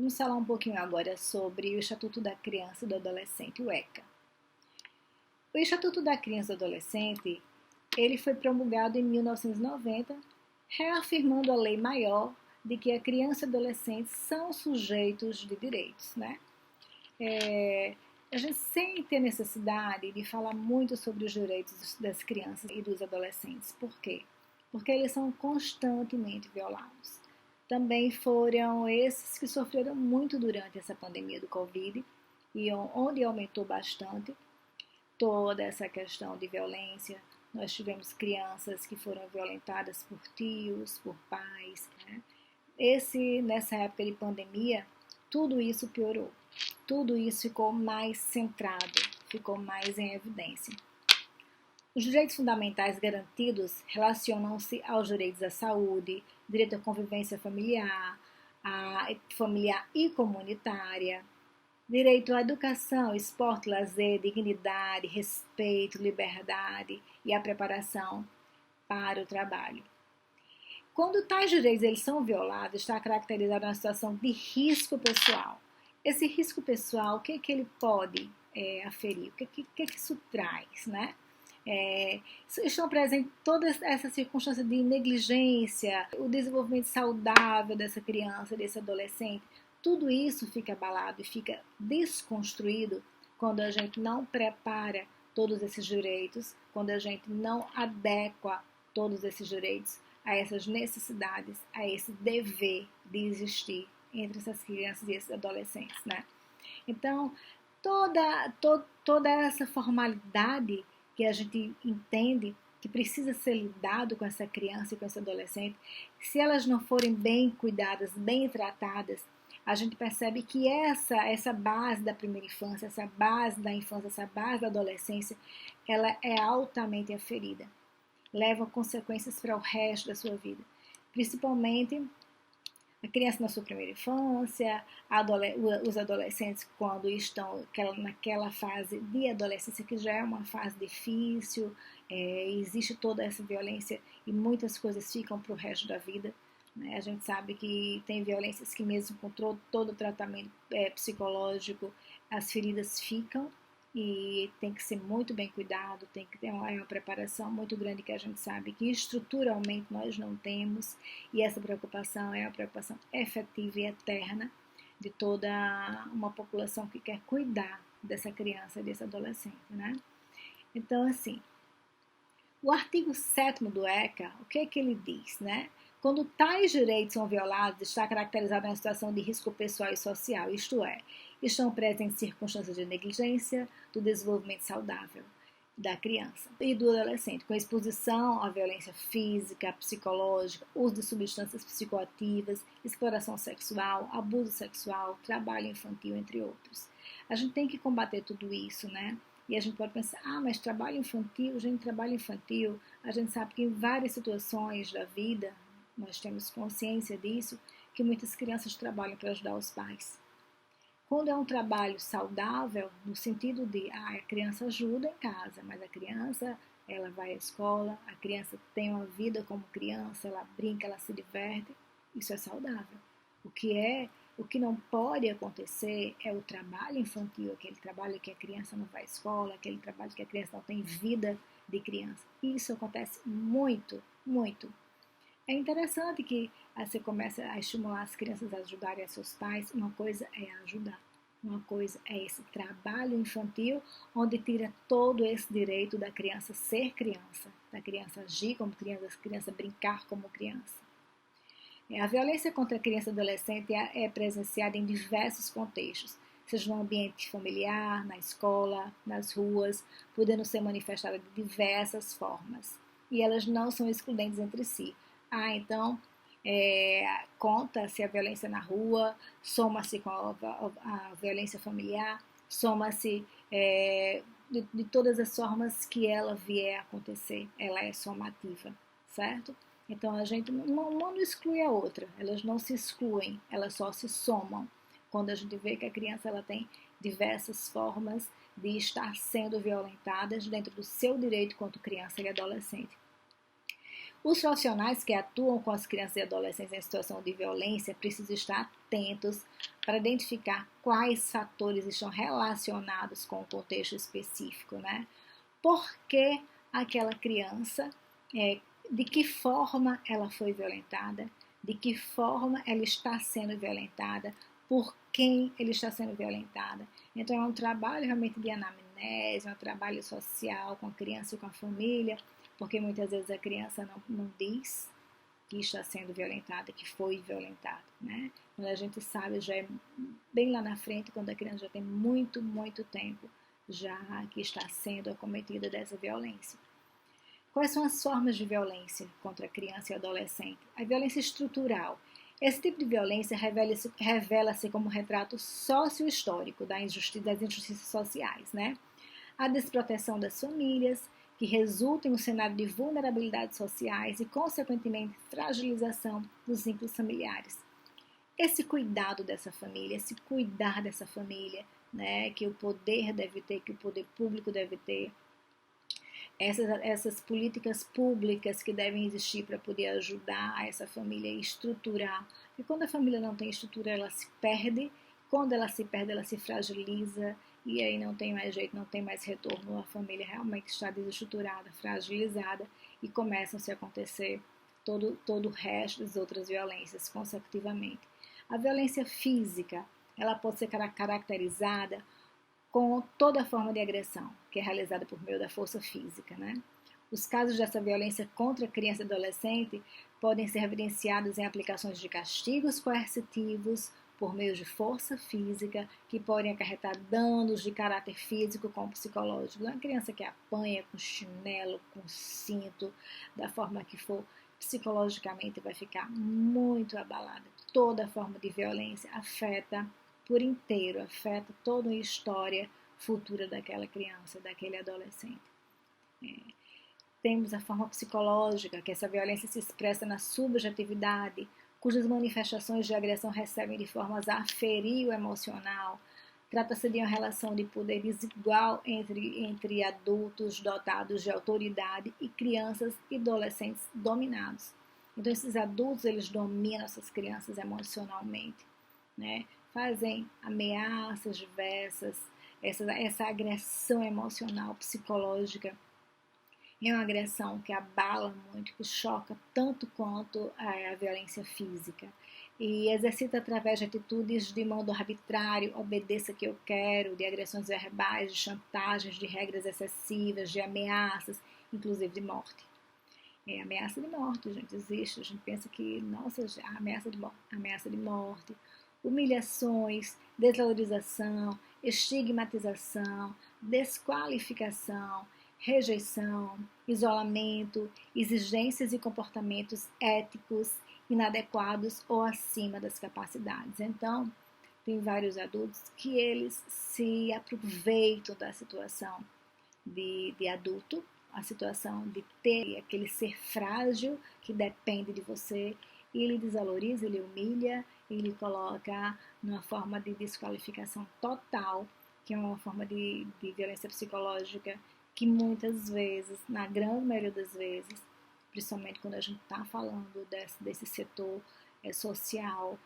Vamos falar um pouquinho agora sobre o Estatuto da Criança e do Adolescente, o ECA. O Estatuto da Criança e do Adolescente, ele foi promulgado em 1990, reafirmando a lei maior de que a criança e o adolescente são sujeitos de direitos, né? A gente sente a necessidade de falar muito sobre os direitos das crianças e dos adolescentes. Por quê? Porque eles são constantemente violados. Também foram esses que sofreram muito durante essa pandemia do Covid e onde aumentou bastante toda essa questão de violência. Nós tivemos crianças que foram violentadas por tios, por pais, né? Nessa época de pandemia, tudo isso piorou. Tudo isso ficou mais centrado, ficou mais em evidência. Os direitos fundamentais garantidos relacionam-se aos direitos à saúde, direito à convivência familiar e comunitária, direito à educação, esporte, lazer, dignidade, respeito, liberdade e a preparação para o trabalho. Quando tais direitos eles são violados, está caracterizado uma situação de risco pessoal. Esse risco pessoal, o que ele pode aferir? O que isso traz, né? Estão presentes todas essas circunstâncias de negligência, o desenvolvimento saudável dessa criança, desse adolescente. Tudo isso fica abalado e fica desconstruído quando a gente não prepara todos esses direitos, quando a gente não adequa todos esses direitos a essas necessidades, a esse dever de existir entre essas crianças e esses adolescentes, né? Então, toda essa formalidade que a gente entende que precisa ser lidado com essa criança e com esse adolescente, se elas não forem bem cuidadas, bem tratadas, a gente percebe que essa base da primeira infância, essa base da infância, essa base da adolescência, ela é altamente aferida. Leva consequências para o resto da sua vida. Principalmente a criança na sua primeira infância, os adolescentes quando estão naquela fase de adolescência, que já é uma fase difícil, existe toda essa violência e muitas coisas ficam para o resto da vida. Né? A gente sabe que tem violências que mesmo com todo o tratamento psicológico, as feridas ficam e tem que ser muito bem cuidado, tem que ter uma preparação muito grande que a gente sabe que estruturalmente nós não temos, e essa preocupação é uma preocupação efetiva e eterna de toda uma população que quer cuidar dessa criança, desse adolescente, né? Então, assim, o artigo 7º do ECA, o que é que ele diz, né? Quando tais direitos são violados, está caracterizado uma situação de risco pessoal e social, isto é, estão presentes circunstâncias de negligência do desenvolvimento saudável da criança e do adolescente, com exposição à violência física, psicológica, uso de substâncias psicoativas, exploração sexual, abuso sexual, trabalho infantil, entre outros. A gente tem que combater tudo isso, né? E a gente pode pensar, mas trabalho infantil, a gente sabe que em várias situações da vida, nós temos consciência disso, que muitas crianças trabalham para ajudar os pais. Quando é um trabalho saudável, no sentido de, a criança ajuda em casa, mas a criança, ela vai à escola, a criança tem uma vida como criança, ela brinca, ela se diverte, isso é saudável. O que não pode acontecer é o trabalho infantil, aquele trabalho que a criança não vai à escola, aquele trabalho que a criança não tem vida de criança. Isso acontece muito, muito. É interessante que você comece a estimular as crianças a ajudarem a seus pais. Uma coisa é ajudar, uma coisa é esse trabalho infantil, onde tira todo esse direito da criança ser criança, da criança agir como criança, da criança brincar como criança. A violência contra a criança e adolescente é presenciada em diversos contextos, seja no ambiente familiar, na escola, nas ruas, podendo ser manifestada de diversas formas. E elas não são excludentes entre si. Então, conta-se a violência na rua, soma-se com a violência familiar, soma-se de todas as formas que ela vier a acontecer, ela é somativa, certo? Então, a gente uma não exclui a outra, elas não se excluem, elas só se somam. Quando a gente vê que a criança ela tem diversas formas de estar sendo violentada dentro do seu direito quanto criança e adolescente. Os profissionais que atuam com as crianças e adolescentes em situação de violência precisam estar atentos para identificar quais fatores estão relacionados com o contexto específico, né? Por que aquela criança, de que forma ela foi violentada, de que forma ela está sendo violentada, por quem ele está sendo violentada. Então é um trabalho realmente de anamnese, é um trabalho social com a criança e com a família, porque muitas vezes a criança não diz que está sendo violentada, que foi violentada, né? Quando a gente sabe, já é bem lá na frente, quando a criança já tem muito, muito tempo já que está sendo acometida dessa violência. Quais são as formas de violência contra a criança e adolescente? A violência estrutural. Esse tipo de violência revela-se como um retrato sociohistórico das injustiças sociais, né? A desproteção das famílias, que resulta em um cenário de vulnerabilidades sociais e, consequentemente, fragilização dos vínculos familiares. Esse cuidado dessa família, esse cuidar dessa família, né, que o poder deve ter, que o poder público deve ter, essas políticas públicas que devem existir para poder ajudar essa família a estruturar. E quando a família não tem estrutura, ela se perde. Quando ela se perde, ela se fragiliza. E aí não tem mais jeito, não tem mais retorno. A família realmente está desestruturada, fragilizada. E começam a acontecer todo o resto das outras violências consecutivamente. A violência física, ela pode ser caracterizada com toda forma de agressão, que é realizada por meio da força física, né? Os casos dessa violência contra a criança e adolescente podem ser evidenciados em aplicações de castigos coercitivos por meio de força física, que podem acarretar danos de caráter físico como psicológico. Uma criança que apanha com chinelo, com cinto, da forma que for, psicologicamente vai ficar muito abalada. Toda forma de violência afeta por inteiro, afeta toda a história futura daquela criança, daquele adolescente. Temos a forma psicológica, que essa violência se expressa na subjetividade, cujas manifestações de agressão recebem de formas a ferir o emocional. Trata-se de uma relação de poder desigual entre adultos dotados de autoridade e crianças e adolescentes dominados. Então, esses adultos, eles dominam essas crianças emocionalmente, né? Fazem ameaças diversas, essa agressão emocional, psicológica, é uma agressão que abala muito, que choca tanto quanto a violência física. E exercita através de atitudes de modo arbitrário, obedeça que eu quero, de agressões verbais, de chantagens, de regras excessivas, de ameaças, inclusive de morte. Ameaça de morte, gente, existe. A gente pensa que, nossa, ameaça de morte, humilhações, desvalorização, estigmatização, desqualificação, rejeição, isolamento, exigências e comportamentos éticos inadequados ou acima das capacidades. Então, tem vários adultos que eles se aproveitam da situação de adulto, a situação de ter aquele ser frágil que depende de você, e ele desvaloriza, ele humilha, ele coloca numa forma de desqualificação total, que é uma forma de violência psicológica que muitas vezes, na grande maioria das vezes, principalmente quando a gente está falando desse setor social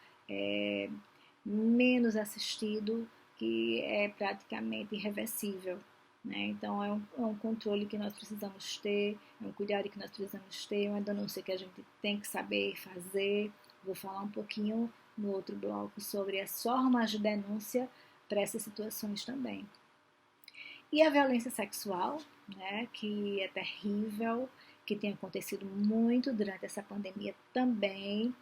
menos assistido, que é praticamente irreversível. Né? Então, é um controle que nós precisamos ter, é um cuidado que nós precisamos ter, uma denúncia que a gente tem que saber fazer. Vou falar um pouquinho no outro bloco sobre as formas de denúncia para essas situações também. E a violência sexual, né, que é terrível, que tem acontecido muito durante essa pandemia também.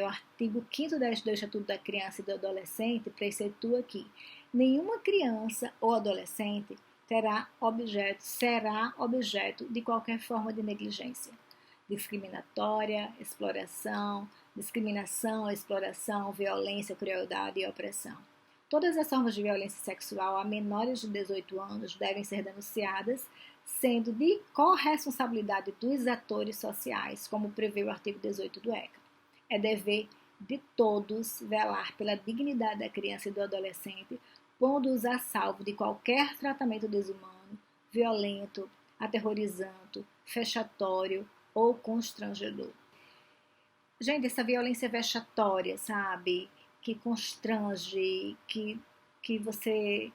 O artigo 5º do Estatuto da Criança e do Adolescente preceitua que nenhuma criança ou adolescente será objeto de qualquer forma de negligência, discriminatória, exploração, violência, crueldade e opressão. Todas as formas de violência sexual a menores de 18 anos devem ser denunciadas, sendo de corresponsabilidade dos atores sociais, como prevê o artigo 18 do ECA. É dever de todos velar pela dignidade da criança e do adolescente, pondo-os a salvo de qualquer tratamento desumano, violento, aterrorizante, fechatório ou constrangedor. Gente, essa violência vexatória, sabe? Que constrange, que você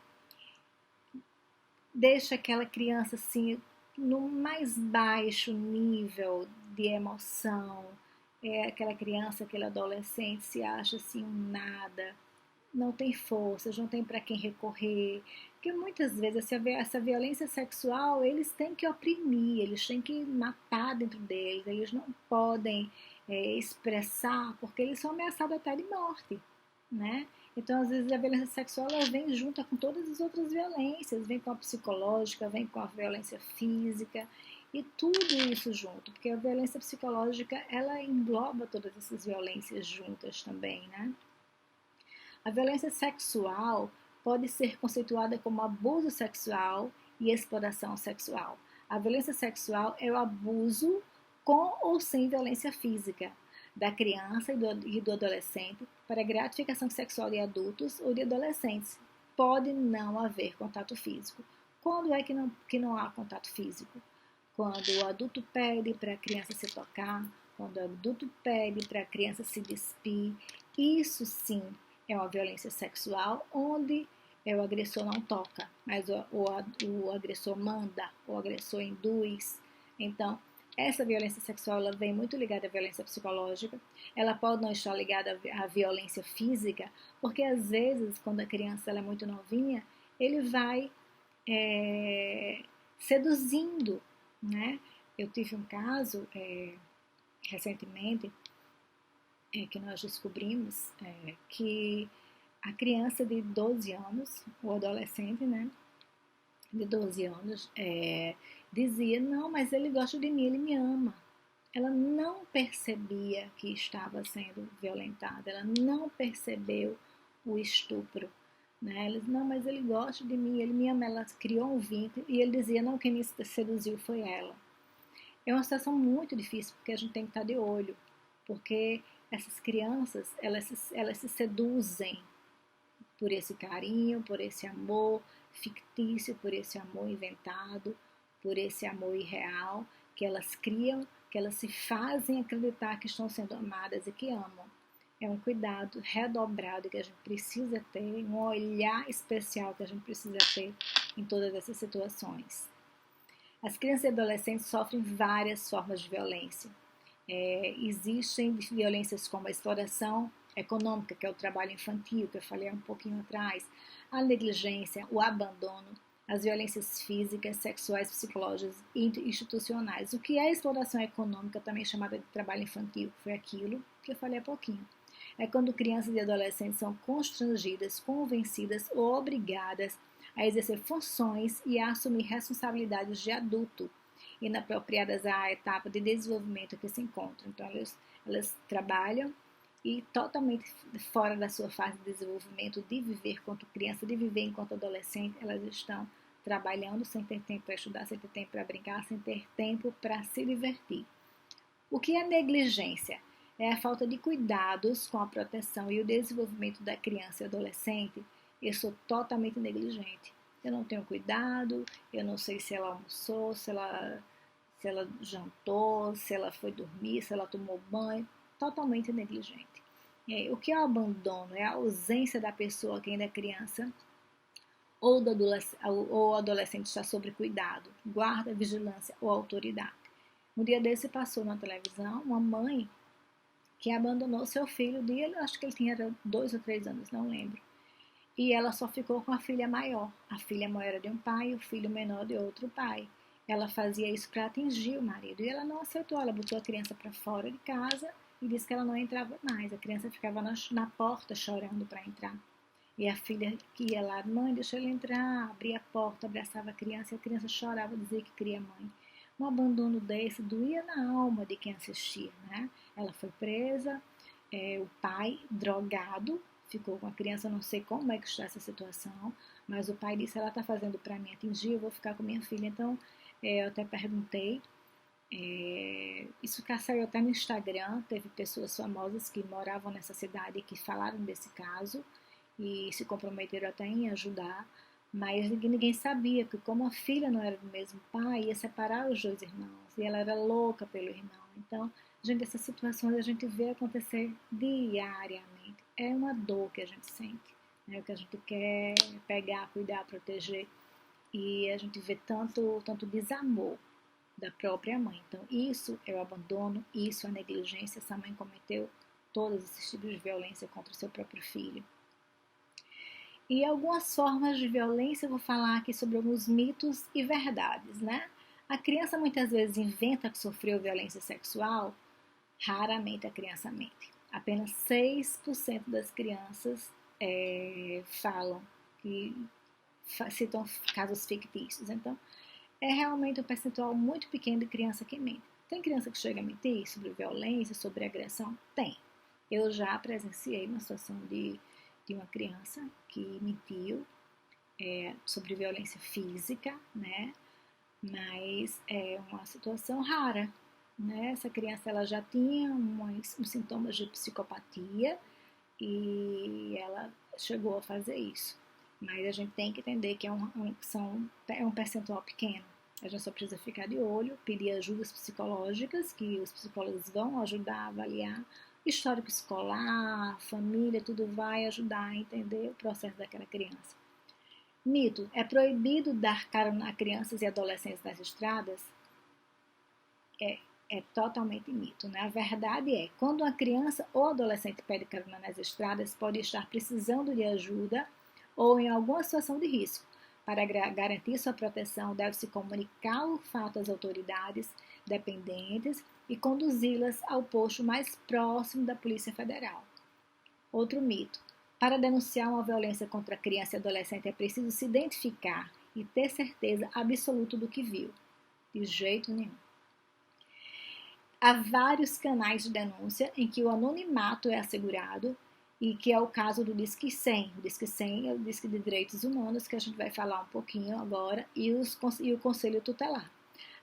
deixa aquela criança assim no mais baixo nível de emoção. É aquela criança, aquele adolescente se acha assim um nada, não tem forças, não tem para quem recorrer. Porque muitas vezes essa violência sexual eles têm que oprimir, eles têm que matar dentro deles, eles não podem expressar porque eles são ameaçados até de morte, né? Então, às vezes, a violência sexual ela vem junto com todas as outras violências, vem com a psicológica, vem com a violência física e tudo isso junto, porque a violência psicológica ela engloba todas essas violências juntas também, né? A violência sexual pode ser conceituada como abuso sexual e exploração sexual. A violência sexual é o abuso com ou sem violência física da criança e do adolescente para gratificação sexual de adultos ou de adolescentes. Pode não haver contato físico. Quando é que não há contato físico? Quando o adulto pede para a criança se tocar, quando o adulto pede para a criança se despir, isso sim é uma violência sexual onde o agressor não toca, mas o agressor manda, o agressor induz. Então, essa violência sexual ela vem muito ligada à violência psicológica. Ela pode não estar ligada à violência física, porque às vezes, quando a criança ela é muito novinha, ele vai seduzindo, né? Eu tive um caso recentemente que nós descobrimos que a criança de 12 anos, o adolescente, né, de 12 anos, dizia, não, mas ele gosta de mim, ele me ama. Ela não percebia que estava sendo violentada, ela não percebeu o estupro. Né? Ela disse, não, mas ele gosta de mim, ele me ama. Ela criou um vínculo e ele dizia, não, quem me seduziu foi ela. É uma situação muito difícil, porque a gente tem que estar de olho, porque essas crianças, elas se seduzem por esse carinho, por esse amor fictício, por esse amor inventado, por esse amor irreal que elas criam, que elas se fazem acreditar que estão sendo amadas e que amam. É um cuidado redobrado que a gente precisa ter, um olhar especial que a gente precisa ter em todas essas situações. As crianças e adolescentes sofrem várias formas de violência. Existem violências como a exploração econômica, que é o trabalho infantil, que eu falei um pouquinho atrás, a negligência, o abandono, as violências físicas, sexuais, psicológicas e institucionais. O que é exploração econômica, também chamada de trabalho infantil, foi aquilo que eu falei há pouquinho. É quando crianças e adolescentes são constrangidas, convencidas ou obrigadas a exercer funções e a assumir responsabilidades de adulto, inapropriadas à etapa de desenvolvimento que se encontram. Então, elas trabalham e totalmente fora da sua fase de desenvolvimento, de viver enquanto criança, de viver enquanto adolescente, elas estão trabalhando sem ter tempo para estudar, sem ter tempo para brincar, sem ter tempo para se divertir. O que é negligência? É a falta de cuidados com a proteção e o desenvolvimento da criança e adolescente. Eu sou totalmente negligente. Eu não tenho cuidado, eu não sei se ela almoçou, se ela jantou, se ela foi dormir, se ela tomou banho. Totalmente negligente. O que é o abandono? É a ausência da pessoa que ainda é criança ou o adolescente está sob cuidado, guarda, vigilância ou autoridade. Um dia desse passou na televisão uma mãe que abandonou seu filho, acho que ele tinha 2 ou 3 anos, não lembro. E ela só ficou com a filha maior. A filha maior era de um pai e o filho menor de outro pai. Ela fazia isso para atingir o marido e ela não aceitou. Ela botou a criança para fora de casa e disse que ela não entrava mais. A criança ficava na porta chorando para entrar. E a filha que ia lá, mãe, deixa ele entrar, abria a porta, abraçava a criança e a criança chorava, dizia que queria mãe. Um abandono desse doía na alma de quem assistia, né? Ela foi presa, o pai, drogado, ficou com a criança, não sei como é que está essa situação, mas o pai disse, ela está fazendo para me atingir, eu vou ficar com minha filha. Então, eu até perguntei, isso saiu até no Instagram, teve pessoas famosas que moravam nessa cidade que falaram desse caso e se comprometeram até em ajudar, mas ninguém sabia que como a filha não era do mesmo pai, ia separar os dois irmãos, e ela era louca pelo irmão. Então, gente, essas situações a gente vê acontecer diariamente. É uma dor que a gente sente, né? O que a gente quer pegar, cuidar, proteger, e a gente vê tanto desamor da própria mãe. Então, isso é o abandono, isso é a negligência. Essa mãe cometeu todos esses tipos de violência contra o seu próprio filho. E algumas formas de violência, eu vou falar aqui sobre alguns mitos e verdades, né? A criança muitas vezes inventa que sofreu violência sexual, raramente a criança mente. Apenas 6% das crianças falam que citam casos fictícios. Então, é realmente um percentual muito pequeno de criança que mente. Tem criança que chega a mentir sobre violência, sobre agressão? Tem. Eu já presenciei uma situação de uma criança que mentiu sobre violência física, né? Mas é uma situação rara, né? Essa criança ela já tinha uns sintomas de psicopatia e ela chegou a fazer isso. Mas a gente tem que entender que é um percentual pequeno. A gente só precisa ficar de olho, pedir ajudas psicológicas, que os psicólogos vão ajudar a avaliar. Histórico escolar, família, tudo vai ajudar a entender o processo daquela criança. Mito: é proibido dar carona a crianças e adolescentes nas estradas? É totalmente mito, né? A verdade é, quando uma criança ou adolescente pede carona nas estradas, pode estar precisando de ajuda ou em alguma situação de risco. Para garantir sua proteção, deve-se comunicar o fato às autoridades dependentes e conduzi-las ao posto mais próximo da Polícia Federal. Outro mito: para denunciar uma violência contra criança e adolescente é preciso se identificar e ter certeza absoluta do que viu. De jeito nenhum. Há vários canais de denúncia em que o anonimato é assegurado e que é o caso do Disque 100. O Disque 100 é o Disque de Direitos Humanos, que a gente vai falar um pouquinho agora, e o Conselho Tutelar.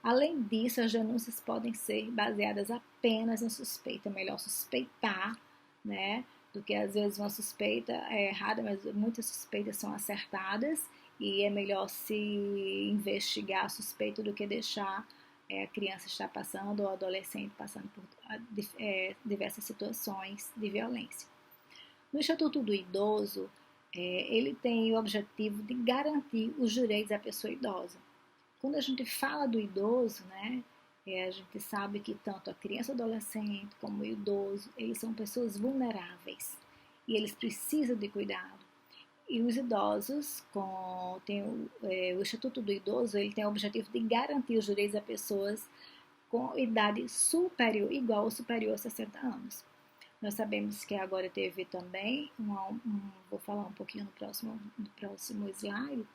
Além disso, as denúncias podem ser baseadas apenas em suspeita. É melhor suspeitar, né, do que às vezes uma suspeita é errada, mas muitas suspeitas são acertadas e é melhor se investigar a suspeita do que deixar a criança estar passando ou adolescente passando por diversas situações de violência. No Estatuto do Idoso, ele tem o objetivo de garantir os direitos da pessoa idosa. Quando a gente fala do idoso, né, a gente sabe que tanto a criança e o adolescente como o idoso, eles são pessoas vulneráveis e eles precisam de cuidado. E os idosos, o Estatuto do Idoso, ele tem o objetivo de garantir os direitos das pessoas com idade superior, igual ou superior a 60 anos. Nós sabemos que agora teve também, vou falar um pouquinho no próximo slide,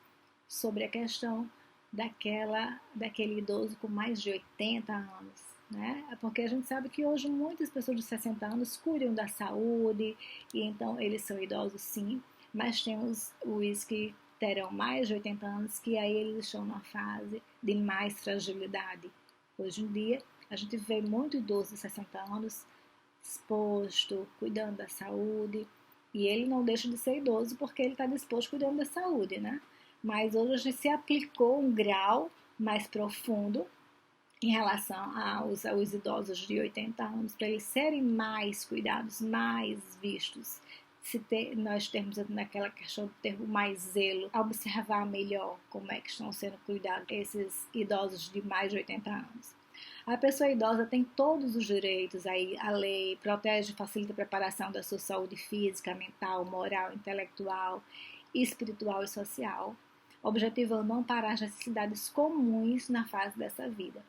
sobre a questão daquele idoso com mais de 80 anos, né? Porque a gente sabe que hoje muitas pessoas de 60 anos cuidam da saúde, e então eles são idosos sim, mas tem os que terão mais de 80 anos, que aí eles estão numa fase de mais fragilidade. Hoje em dia, a gente vê muito idoso de 60 anos exposto, cuidando da saúde, e ele não deixa de ser idoso porque ele está disposto cuidando da saúde, né? Mas hoje a gente se aplicou um grau mais profundo em relação aos idosos de 80 anos, para eles serem mais cuidados, mais vistos. Nós temos naquela questão de ter mais zelo, observar melhor como é que estão sendo cuidados esses idosos de mais de 80 anos. A pessoa idosa tem todos os direitos, aí a lei protege e facilita a preparação da sua saúde física, mental, moral, intelectual, espiritual e social. O objetivo é não parar as necessidades comuns na fase dessa vida.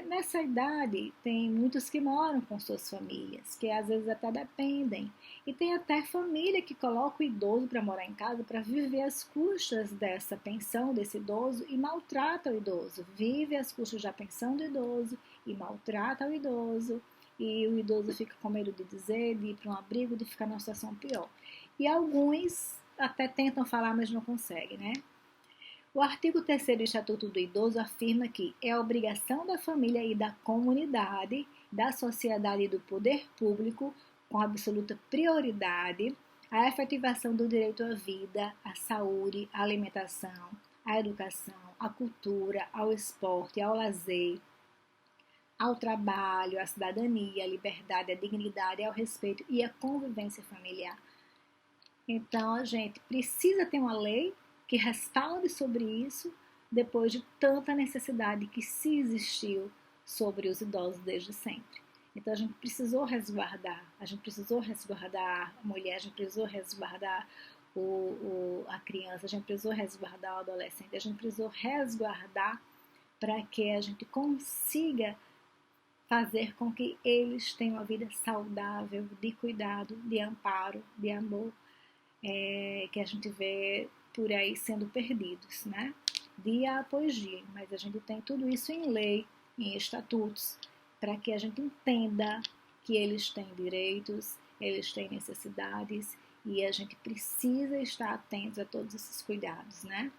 Nessa idade, tem muitos que moram com suas famílias, que às vezes até dependem. E tem até família que coloca o idoso para morar em casa para viver às custas dessa pensão desse idoso e maltrata o idoso. Vive às custas da pensão do idoso e maltrata o idoso. E o idoso fica com medo de dizer, de ir para um abrigo, de ficar numa situação pior. E alguns até tentam falar, mas não conseguem, né? O artigo 3º do Estatuto do Idoso afirma que é obrigação da família e da comunidade, da sociedade e do poder público, com absoluta prioridade, a efetivação do direito à vida, à saúde, à alimentação, à educação, à cultura, ao esporte, ao lazer, ao trabalho, à cidadania, à liberdade, à dignidade, ao respeito e à convivência familiar. Então, a gente precisa ter uma lei que respalde sobre isso, depois de tanta necessidade que se existiu sobre os idosos desde sempre. Então, a gente precisou resguardar a mulher, a gente precisou resguardar a criança, a gente precisou resguardar o adolescente, a gente precisou resguardar para que a gente consiga fazer com que eles tenham uma vida saudável, de cuidado, de amparo, de amor, que a gente vê por aí sendo perdidos, né? Dia após dia, mas a gente tem tudo isso em lei, em estatutos, para que a gente entenda que eles têm direitos, eles têm necessidades e a gente precisa estar atentos a todos esses cuidados, né?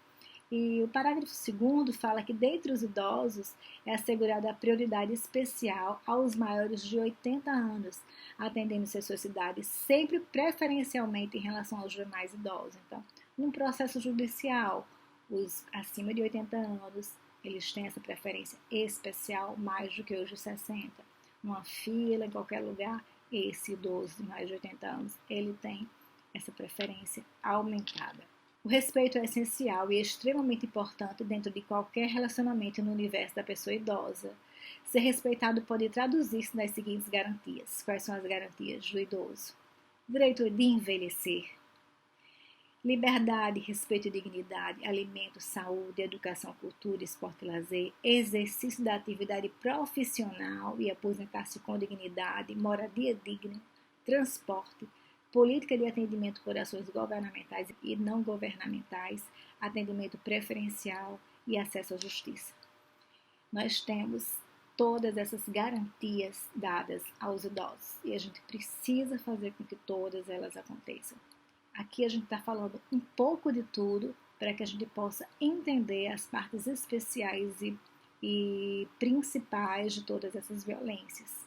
E o parágrafo 2º fala que dentre os idosos é assegurada a prioridade especial aos maiores de 80 anos, atendendo-se às suas cidades, sempre preferencialmente em relação aos demais idosos. Então, num processo judicial, os acima de 80 anos, eles têm essa preferência especial mais do que os de 60. Numa fila, em qualquer lugar, esse idoso de mais de 80 anos, ele tem essa preferência aumentada. O respeito é essencial e extremamente importante dentro de qualquer relacionamento no universo da pessoa idosa. Ser respeitado pode traduzir-se nas seguintes garantias. Quais são as garantias do idoso? Direito de envelhecer. Liberdade, respeito e dignidade, alimento, saúde, educação, cultura, esporte e lazer, exercício da atividade profissional e aposentar-se com dignidade, moradia digna, transporte, política de atendimento por ações governamentais e não governamentais, atendimento preferencial e acesso à justiça. Nós temos todas essas garantias dadas aos idosos e a gente precisa fazer com que todas elas aconteçam. Aqui a gente está falando um pouco de tudo para que a gente possa entender as partes especiais e principais de todas essas violências.